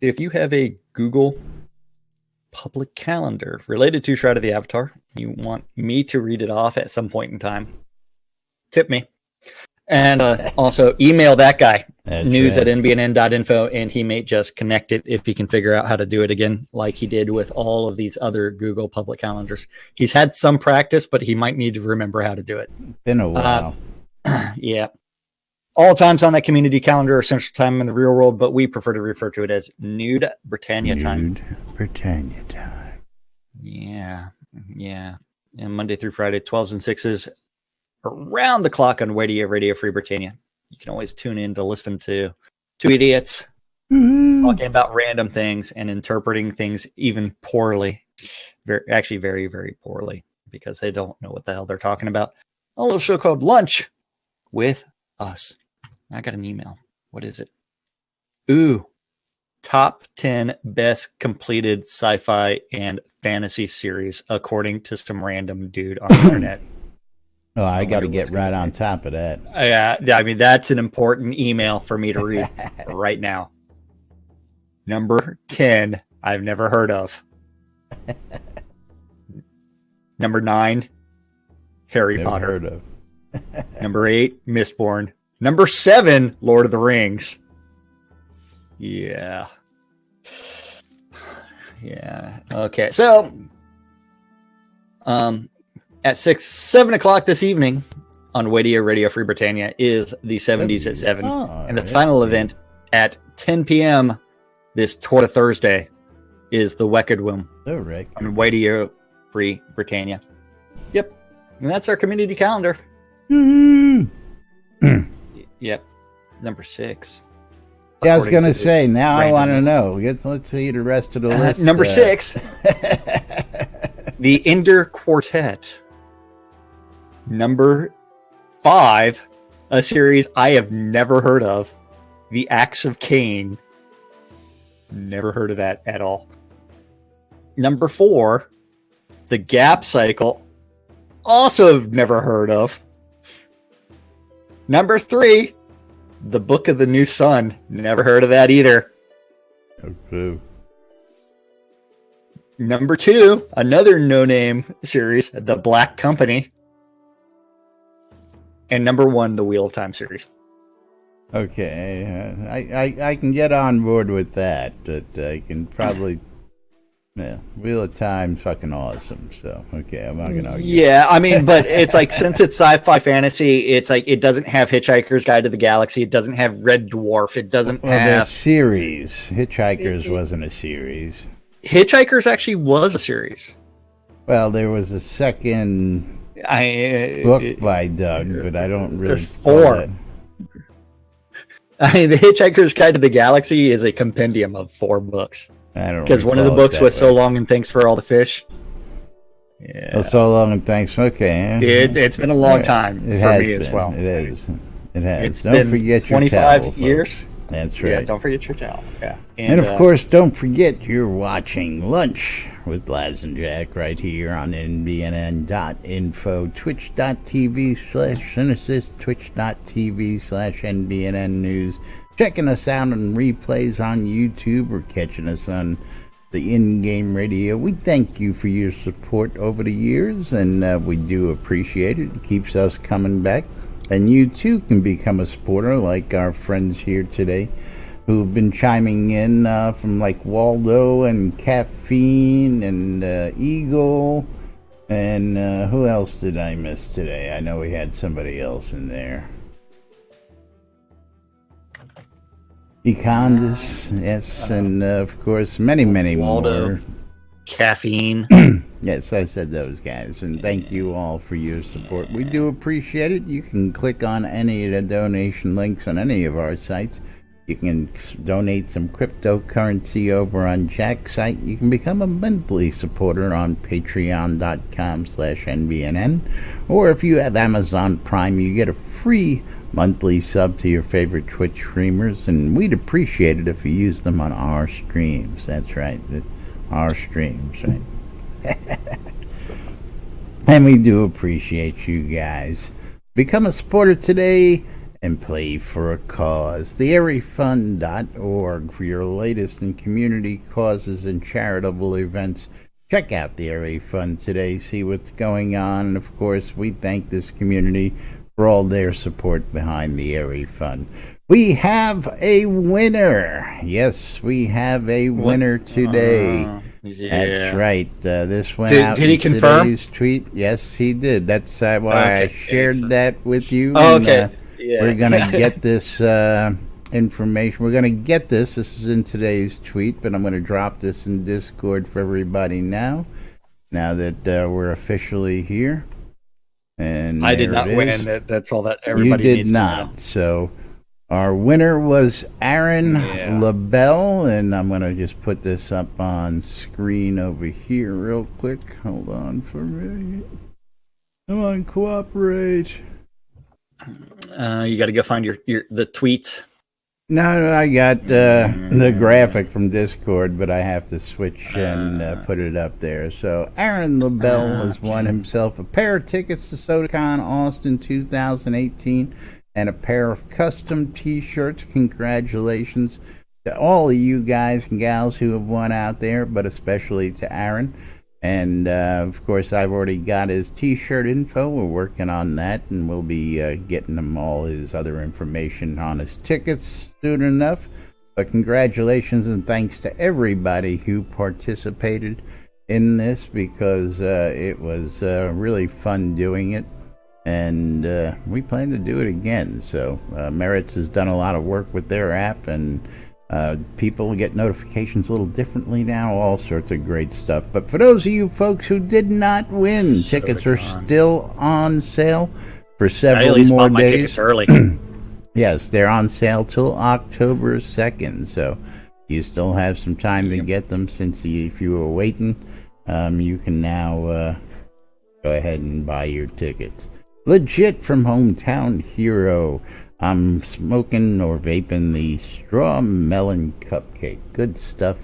If you have a Google public calendar related to Shroud of the Avatar, you want me to read it off at some point in time, tip me. And also email that guy, news@nbnn.info, and he may just connect it if he can figure out how to do it again, like he did with all of these other Google public calendars. He's had some practice, but he might need to remember how to do it. Been a while. Yeah. All times on that community calendar are Central Time in the real world, but we prefer to refer to it as Nude Britannia Time. Nude Britannia Time. Yeah. And Monday through Friday, 12s and 6s, around the clock on Radio Free Britannia. You can always tune in to listen to two idiots talking about random things and interpreting things even poorly. Actually, very, very poorly, because they don't know what the hell they're talking about. A little show called Lunch with Us. I got an email. What is it? Ooh, top 10 best completed sci-fi and fantasy series according to some random dude on the internet. Oh, I got to get right on top of that. Yeah, I mean, that's an important email for me to read right now. Number 10, I've never heard of. Number 9, Harry Never Potter. heard of. Number 8, Mistborn. Number 7, Lord of the Rings. Yeah. Yeah. Okay. So, at 7 o'clock this evening on Radio Free Britannia is the 70s at 7. And the final event at 10 p.m. this Torta Thursday is the Wicked Womb on Radio Free Britannia. Yep. And that's our community calendar. Yep. Number 6. Yeah, I was going to say, now I want to know. Let's see the rest of the list. Number 6. The Ender Quartet. Number 5. A series I have never heard of. The Acts of Cain. Never heard of that at all. Number 4. The Gap Cycle. Also never heard of. Number 3. The Book of the New Sun. Never heard of that either. Okay. Number 2. Another no-name series. The Black Company. And number 1. The Wheel of Time series. Okay. I can get on board with that. But I can probably... Yeah, Wheel of Time's fucking awesome. So, okay, I'm not going to argue. Yeah, I mean, but it's like, since it's sci-fi fantasy, it's like, it doesn't have Hitchhiker's Guide to the Galaxy. It doesn't have Red Dwarf. It doesn't have... the series. Hitchhikers wasn't a series. Hitchhikers actually was a series. Well, there was a second book by Doug, but I don't really... There's 4. I mean, the Hitchhiker's Guide to the Galaxy is a compendium of 4 books. I don't because one of the books was So Long and Thanks for All the Fish. Yeah. Oh, So Long and Thanks. Okay. It's been a long time for me as well. It is. It has. It's don't forget your 25 towel, years. Folks. That's right. Yeah, don't forget your towel. Yeah. And of course, don't forget you're watching Lunch with Laz and Jack right here on NBNN.info, twitch.tv/Genesis, twitch.tv/NBNN News. Checking us out on replays on YouTube or catching us on the in-game radio. We thank you for your support over the years, and we do appreciate it. It keeps us coming back. And you too can become a supporter like our friends here today who've been chiming in from like Waldo and Caffeine and Eagle. And who else did I miss today? I know we had somebody else in there. Econdis, yes, and of course many Waldo, more. Caffeine. Yes, I said those guys, and thank you all for your support. We do appreciate it. You can click on any of the donation links on any of our sites. You can donate some cryptocurrency over on Jack's site. You can become a monthly supporter on patreon.com/NBNN. Or if you have Amazon Prime, you get a free monthly sub to your favorite Twitch streamers, and we'd appreciate it if you use them on our streams. That's right, our streams, right? And we do appreciate you guys. Become a supporter today and play for a cause. TheAiryFund.org for your latest in community causes and charitable events. Check out the Airy Fund today, see what's going on, and of course we thank this community for all their support behind the Airy Fund. We have a winner. Yes, we have a winner today. Yeah. That's right. This went out did he in confirm? Today's tweet. Yes, he did. That's why I shared that with you. Oh, and, okay. Yeah. We're going to get this information. We're going to get this. This is in today's tweet, but I'm going to drop this in Discord for everybody now that we're officially here. And I did not win. That's all that everybody needs to know. You did not. So our winner was Aaron LaBelle, and I'm going to just put this up on screen over here real quick. Hold on for a minute. Come on, cooperate. You got to go find the tweets. No, I got the graphic from Discord, but I have to switch and put it up there. So Aaron LaBelle has won himself a pair of tickets to SodaCon Austin 2018 and a pair of custom t-shirts. Congratulations to all of you guys and gals who have won out there, but especially to Aaron. And of course, I've already got his T-shirt info. We're working on that, and we'll be getting him all his other information on his tickets soon enough. But congratulations and thanks to everybody who participated in this, because it was really fun doing it, and we plan to do it again. So Merritt's has done a lot of work with their app, and people get notifications a little differently now, all sorts of great stuff. But for those of you folks who did not win, tickets are still on sale for several I at least more bought my days. tickets early. Yes, they're on sale till October 2nd, so you still have some time to get them, since if you were waiting, you can now go ahead and buy your tickets. Legit from Hometown Hero, I'm smoking or vaping the Straw Melon Cupcake. Good stuff.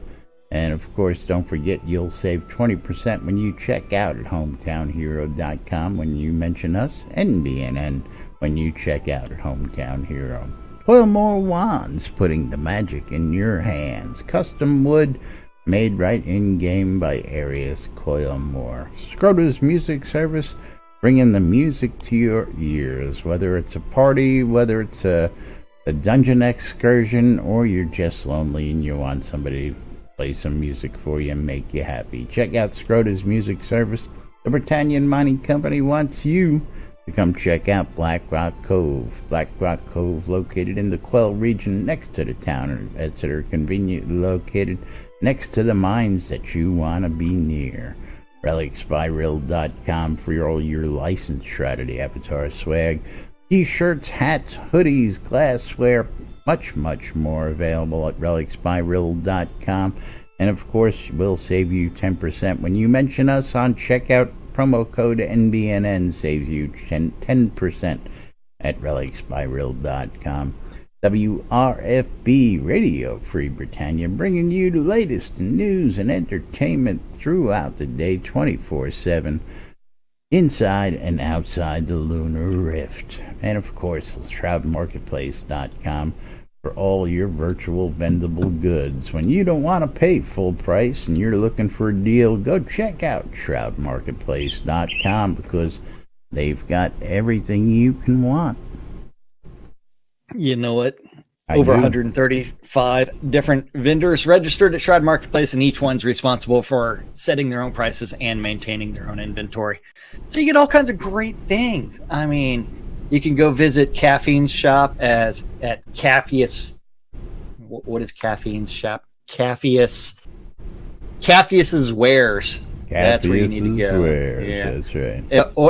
And of course, don't forget, you'll save 20% when you check out at hometownhero.com when you mention us, NBNN, when you check out at Hometown Hero. Coilmore Wands, putting the magic in your hands. Custom wood, made right in-game by Arius Coilmore. Scrota's Music Service, bringing the music to your ears. Whether it's a party, whether it's a dungeon excursion, or you're just lonely and you want somebody to play some music for you and make you happy. Check out Scrota's Music Service. The Britannian Mining Company wants you to come check out Black Rock Cove. Black Rock Cove, located in the Quell region next to the town of Exeter, conveniently located next to the mines that you want to be near. RelicsByRill.com for all your licensed Shroud of the Avatar swag. T-shirts, hats, hoodies, glassware, much more available at RelicsByRill.com. And of course, we'll save you 10% when you mention us on checkout. Promo code NBNN saves you 10% at RelicsByRill.com. WRFB Radio Free Britannia, bringing you the latest in news and entertainment throughout the day, 24/7, inside and outside the Lunar Rift. And of course, ShroudMarketplace.com for all your virtual vendable goods. When you don't want to pay full price and you're looking for a deal, go check out ShroudMarketplace.com, because they've got everything you can want. You know what? Over 135 different vendors registered at Shroud Marketplace, and each one's responsible for setting their own prices and maintaining their own inventory. So you get all kinds of great things. I mean, you can go visit Caffeine's shop at Caffeus. What is Caffeine's shop? Caffeus's Wares. That's where you need to go. Wares. Yeah. That's right.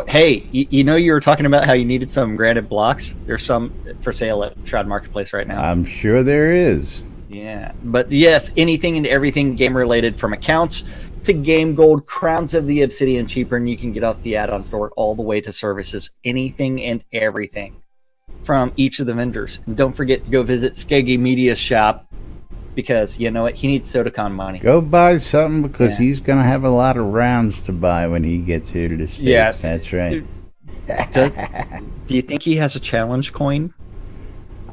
Hey, you know, you were talking about how you needed some granite blocks. There's some for sale at Shroud Marketplace right now. I'm sure there is. Yeah, but yes, anything and everything game related, from accounts to game gold, Crowns of the Obsidian cheaper, and you can get off the add-on store, all the way to services. Anything and everything from each of the vendors. And don't forget to go visit Skeggy Media's shop, because you know what, he needs SodaCon money. Go buy something, because he's going to have a lot of rounds to buy when he gets here to the States. Yeah, that's right. Do you think he has a challenge coin?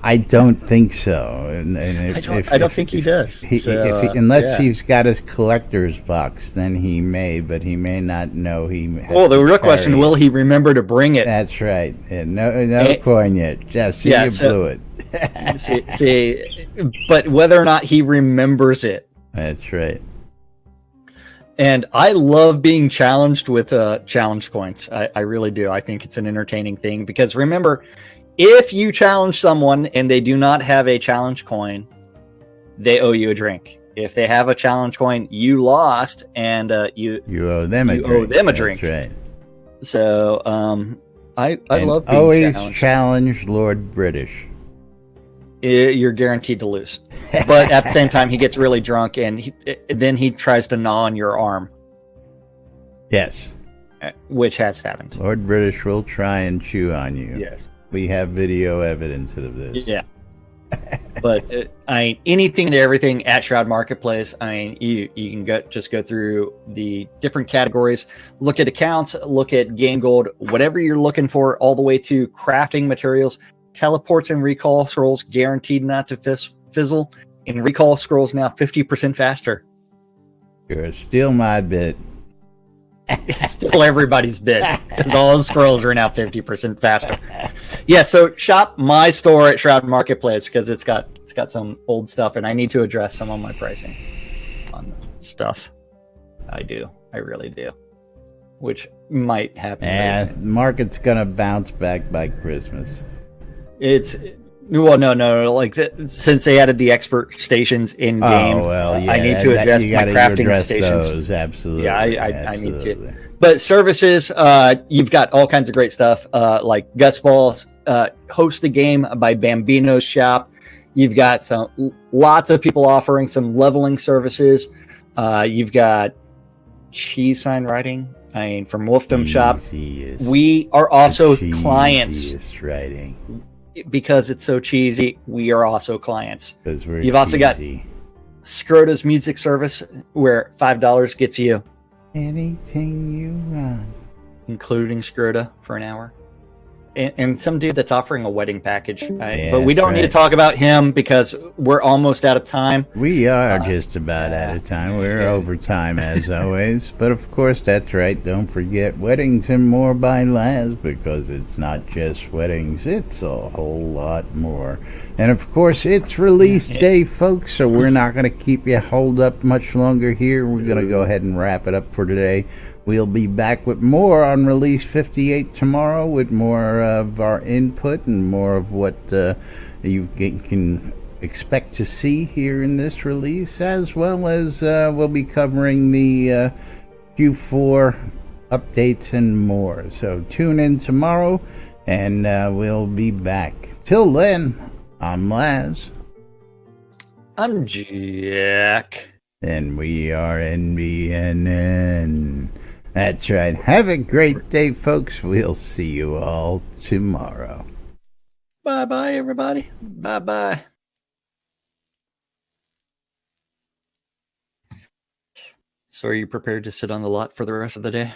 I don't think so. And I don't think he does. Unless he's got his collector's box, then he may, but he may not know he has. Well, the real question, will he remember to bring it? That's right. No coin yet. Just blew it. see, but whether or not he remembers it. That's right. And I love being challenged with challenge coins. I really do. I think it's an entertaining thing, because remember, if you challenge someone and they do not have a challenge coin, they owe you a drink. If they have a challenge coin, you lost, and you owe them a drink. That's right. So I love being always challenged. Challenge Lord British. You're guaranteed to lose. But at the same time, he gets really drunk, and then he tries to gnaw on your arm. Yes. Which has happened. Lord British will try and chew on you. Yes. We have video evidence of this. Yeah. But anything and everything at Shroud Marketplace. You can go through the different categories, look at accounts, look at game gold, whatever you're looking for, all the way to crafting materials, teleports and recall scrolls guaranteed not to fizzle, and recall scrolls now 50% faster. Sure, steal my bit. It's still everybody's bid because all those scrolls are now 50% faster. Yeah, so shop my store at Shroud Marketplace because it's got some old stuff, and I need to address some of my pricing on stuff. I really do, which might happen. Yeah, market's gonna bounce back by Christmas. No. Like since they added the expert stations in game, yeah, I need to address my crafting stations. Those, absolutely. Yeah, I need to. But services, you've got all kinds of great stuff, like Gus Ball, host a game by Bambino's shop. You've got lots of people offering some leveling services. You've got cheese sign writing. I mean, from Wolfdom Shop. We are also clients. Writing. Because it's so cheesy, we are also clients. You've also got Scrota's music service, where $5 gets you anything you want, including Scrota for an hour. And some dude that's offering a wedding package. But we don't need to talk about him because we're almost out of time. We are just about out of time. We're over time as always. But of course, that's right. Don't forget Weddings and More by Laz, because it's not just weddings. It's a whole lot more. And of course, it's release day, folks. So we're not going to keep you holed up much longer here. We're going to go ahead and wrap it up for today. We'll be back with more on Release 58 tomorrow, with more of our input and more of what you can expect to see here in this release, as well as we'll be covering the Q4 updates and more. So tune in tomorrow, and we'll be back. Till then, I'm Laz. I'm Jack. And we are NBNN. That's right. Have a great day, folks. We'll see you all tomorrow. Bye-bye, everybody. Bye-bye. So are you prepared to sit on the lot for the rest of the day?